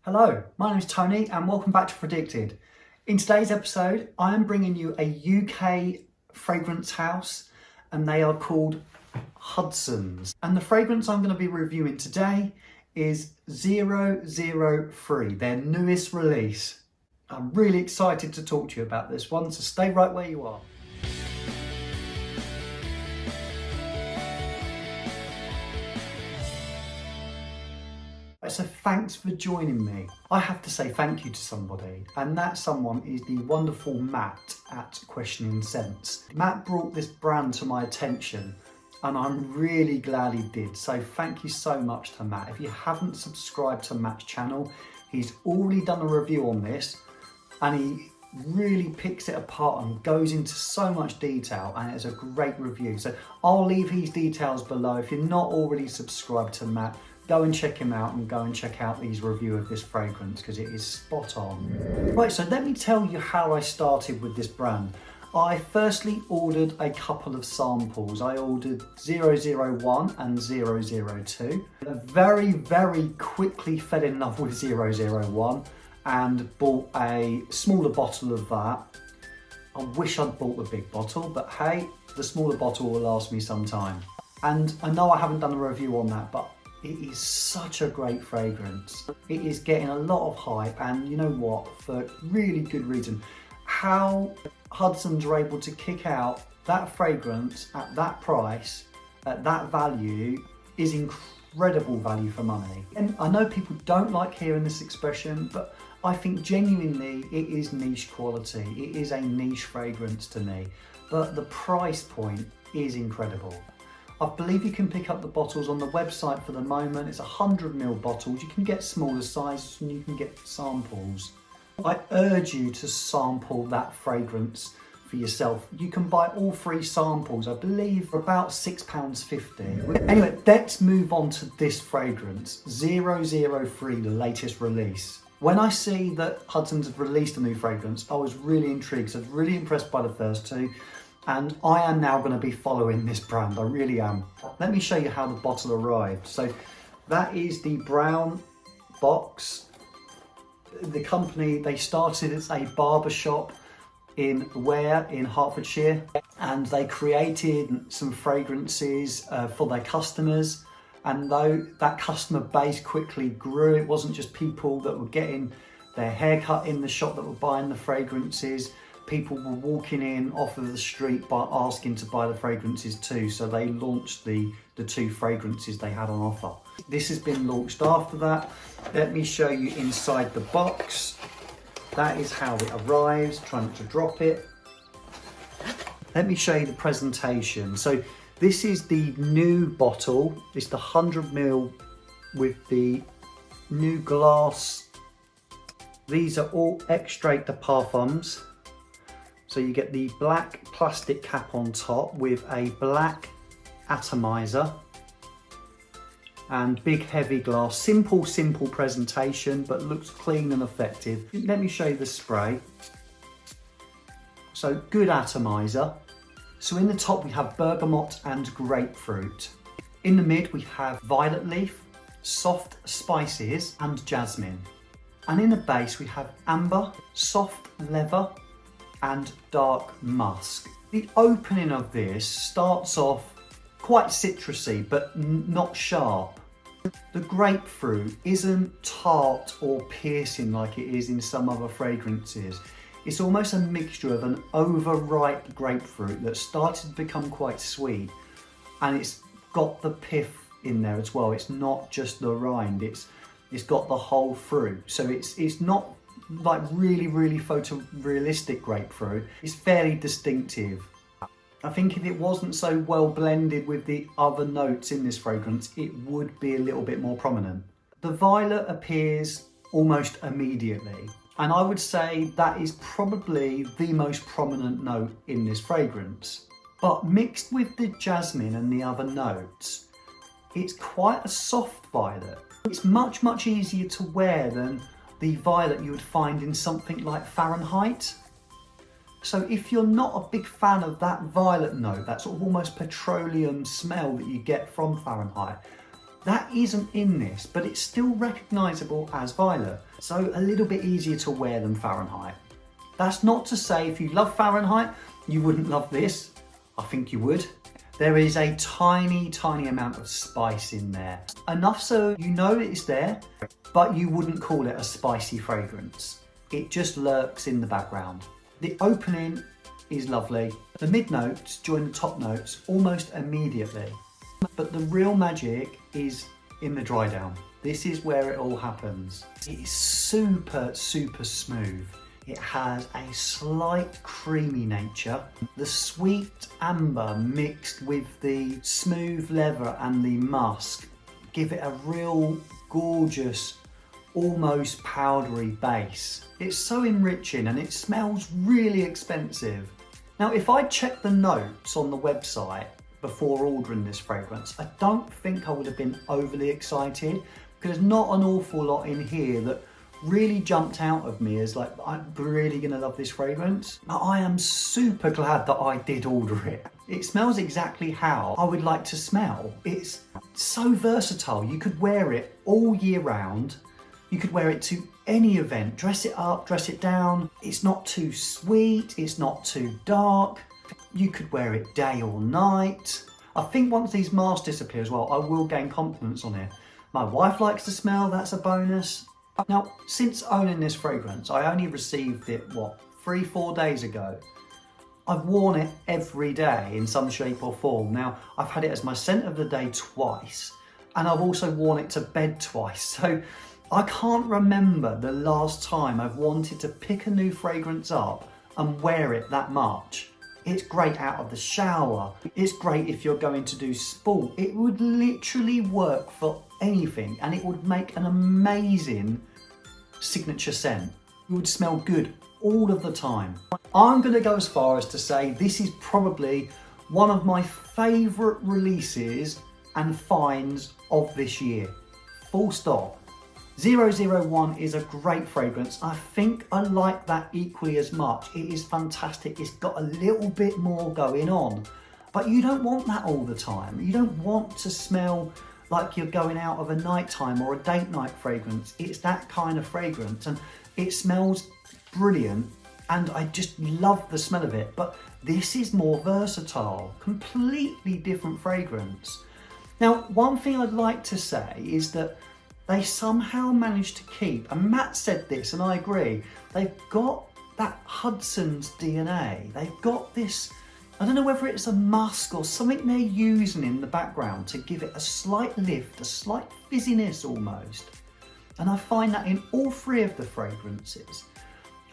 Hello, my name is Tony and welcome back to Fragdicted. In today's episode, I am bringing you a UK fragrance house and they are called Hudsons. And the fragrance I'm going to be reviewing today is 003, their newest release. I'm really excited to talk to you about this one, so stay right where you are. So thanks for joining me. I have to say thank you to somebody, and that someone is the wonderful Matt at Questioning Sense. Matt brought this brand to my attention and I'm really glad he did. So thank you so much to Matt. If you haven't subscribed to Matt's channel, he's already done a review on this and he really picks it apart and goes into so much detail, and it's a great review. So I'll leave his details below. If you're not already subscribed to Matt, go and check him out and go and check out his review of this fragrance because it is spot on. Right, so let me tell you how I started with this brand. I firstly ordered a couple of samples. I ordered 001 and 002. I very quickly fell in love with 001 and bought a smaller bottle of that. I wish I'd bought the big bottle, but hey, the smaller bottle will last me some time. And I know I haven't done a review on that, but it is such a great fragrance. It is getting a lot of hype, and you know what, for really good reason. How Hudsons are able to kick out that fragrance at that price, at that value, is incredible value for money. And I know people don't like hearing this expression, but I think genuinely it is niche quality. It is a niche fragrance to me, but the price point is incredible. I believe you can pick up the bottles on the website for the moment. It's 100ml bottles. You can get smaller sizes and you can get samples. I urge you to sample that fragrance for yourself. You can buy all 3 samples, I believe, for about £6.50. Anyway, let's move on to this fragrance, 003, the latest release. When I see that Hudsons have released a new fragrance, I was really intrigued. I was really impressed by the first 2. And I am now going to be following this brand, I really am. Let me show you how the bottle arrived. So that is the brown box. The company, they started as a barber shop in Ware in Hertfordshire, and they created some fragrances for their customers. And though that customer base quickly grew, it wasn't just people that were getting their hair cut in the shop that were buying the fragrances. People were walking in off of the street by asking to buy the fragrances too, so they launched the 2 fragrances they had on offer. This has been launched after that. Let me show you inside the box. That is how it arrives. Try not to drop it. Let me show you the presentation. So this is the new bottle. It's the 100ml with the new glass. These are all extrait de parfums. So you get the black plastic cap on top with a black atomizer and big heavy glass. Simple presentation, but looks clean and effective. Let me show you the spray. So good atomizer. So in the top we have bergamot and grapefruit. In the mid we have violet leaf, soft spices and jasmine. And in the base we have amber, soft leather and dark musk. The opening of this starts off quite citrusy but not sharp. The grapefruit isn't tart or piercing like it is in some other fragrances. It's almost a mixture of an overripe grapefruit that started to become quite sweet, and it's got the pith in there as well. It's not just the rind, it's got the whole fruit. So it's not like really photorealistic grapefruit. It's fairly distinctive. I think if it wasn't so well blended with the other notes in this fragrance, it would be a little bit more prominent. The violet appears almost immediately, and I would say that is probably the most prominent note in this fragrance. But mixed with the jasmine and the other notes, it's quite a soft violet. It's much easier to wear than the violet you would find in something like Fahrenheit. So if you're not a big fan of that violet note, that sort of almost petroleum smell that you get from Fahrenheit, That isn't in this, but it's still recognisable as violet, so a little bit easier to wear than Fahrenheit. That's not to say if you love Fahrenheit, you wouldn't love this. I think you would. There is a tiny, tiny amount of spice in there. Enough so you know it's there, but you wouldn't call it a spicy fragrance. It just lurks in the background. The opening is lovely. The mid notes join the top notes almost immediately. But the real magic is in the dry down. This is where it all happens. It's super, super smooth. It has a slight creamy nature. The sweet amber mixed with the smooth leather and the musk give it a real gorgeous, almost powdery base. It's so enriching and it smells really expensive. Now, if I checked the notes on the website before ordering this fragrance, I don't think I would have been overly excited because there's not an awful lot in here that really jumped out of me as like, I'm really gonna love this fragrance. But I am super glad that I did order it. It smells exactly how I would like to smell. It's so versatile. You could wear it all year round. You could wear it to any event, dress it up, dress it down. It's not too sweet, it's not too dark. You could wear it day or night. I think once these masks disappear as well, I will gain confidence on it. My wife likes the smell, that's a bonus. Now, since owning this fragrance, I only received it, 3-4 days ago. I've worn it every day in some shape or form. Now, I've had it as my scent of the day twice, and I've also worn it to bed twice. So I can't remember the last time I've wanted to pick a new fragrance up and wear it that much. It's great out of the shower. It's great if you're going to do sport. It would literally work for anything and it would make an amazing signature scent. It would smell good all of the time. I'm going to go as far as to say this is probably one of my favourite releases and finds of this year. Full stop. 001 is a great fragrance. I think I like that equally as much. It is fantastic. It's got a little bit more going on, but you don't want that all the time. You don't want to smell like you're going out of a nighttime or a date night fragrance. It's that kind of fragrance and it smells brilliant and I just love the smell of it. But this is more versatile, completely different fragrance. Now, one thing I'd like to say is that they somehow managed to keep, and Matt said this and I agree, they've got that Hudsons DNA. They've got this, I don't know whether it's a musk or something they're using in the background to give it a slight lift, a slight fizziness almost. And I find that in all three of the fragrances.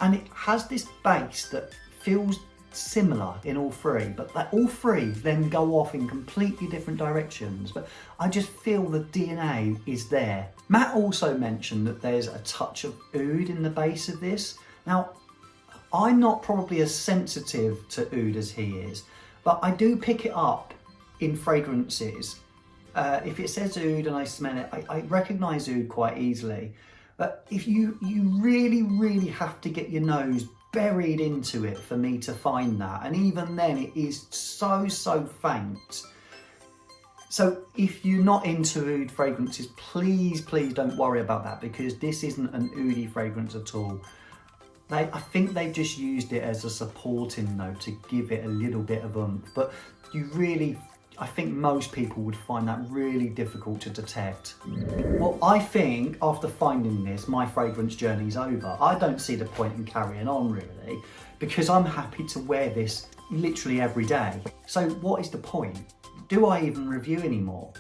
And it has this base that feels similar in all three, but that all three then go off in completely different directions. But I just feel the DNA is there. Matt also mentioned that there's a touch of oud in the base of this. Now, I'm not probably as sensitive to oud as he is, but I do pick it up in fragrances. If it says oud and I smell it, I recognise oud quite easily. But if you really, really have to get your nose buried into it for me to find that, and even then it is so faint. So if you're not into oud fragrances, please don't worry about that, because this isn't an oudy fragrance at all. I think they've just used it as a supporting note to give it a little bit of oomph, but I think most people would find that really difficult to detect. Well, I think after finding this, my fragrance journey's over. I don't see the point in carrying on really, because I'm happy to wear this literally every day. So what is the point? Do I even review anymore?